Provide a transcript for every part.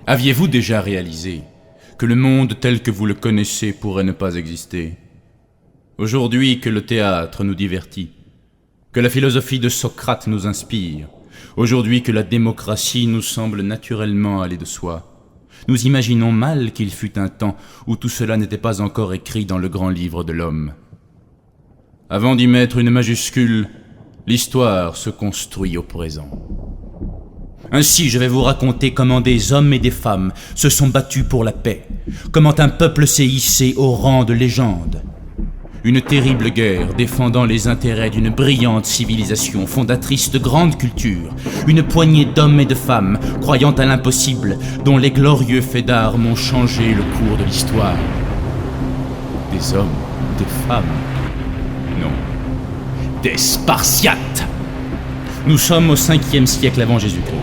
Aviez-vous déjà réalisé que le monde tel que vous le connaissez pourrait ne pas exister? Aujourd'hui que le théâtre nous divertit, que la philosophie de Socrate nous inspire, aujourd'hui que la démocratie nous semble naturellement aller de soi, nous imaginons mal qu'il fut un temps où tout cela n'était pas encore écrit dans le grand livre de l'homme. Avant d'y mettre une majuscule, l'histoire se construit au présent. Ainsi, je vais vous raconter comment des hommes et des femmes se sont battus pour la paix, comment un peuple s'est hissé au rang de légende. Une terrible guerre défendant les intérêts d'une brillante civilisation fondatrice de grande culture, une poignée d'hommes et de femmes croyant à l'impossible, dont les glorieux faits d'armes ont changé le cours de l'histoire. Des hommes, des femmes, non, des Spartiates. Nous sommes au 5e siècle avant Jésus-Christ.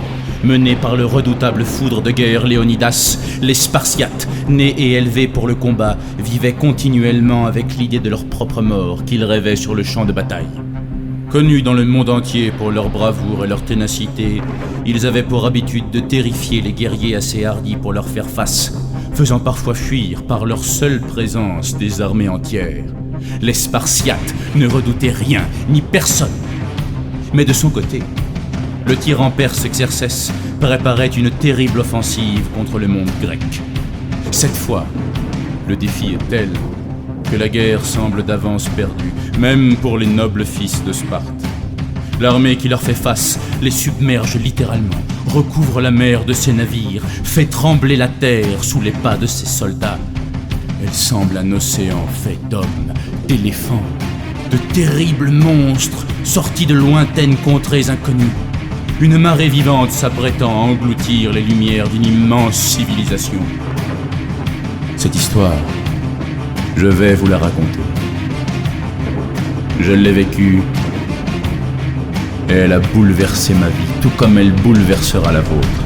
Menés par le redoutable foudre de guerre Léonidas, les Spartiates, nés et élevés pour le combat, vivaient continuellement avec l'idée de leur propre mort qu'ils rêvaient sur le champ de bataille. Connus dans le monde entier pour leur bravoure et leur ténacité, ils avaient pour habitude de terrifier les guerriers assez hardis pour leur faire face, faisant parfois fuir par leur seule présence des armées entières. Les Spartiates ne redoutaient rien, ni personne. Mais de son côté, le tyran perse Xerxès préparait une terrible offensive contre le monde grec. Cette fois, le défi est tel que la guerre semble d'avance perdue, même pour les nobles fils de Sparte. L'armée qui leur fait face les submerge littéralement, recouvre la mer de ses navires, fait trembler la terre sous les pas de ses soldats. Elle semble un océan fait d'hommes, d'éléphants, de terribles monstres sortis de lointaines contrées inconnues. Une marée vivante s'apprêtant à engloutir les lumières d'une immense civilisation. Cette histoire, je vais vous la raconter. Je l'ai vécue et elle a bouleversé ma vie, tout comme elle bouleversera la vôtre.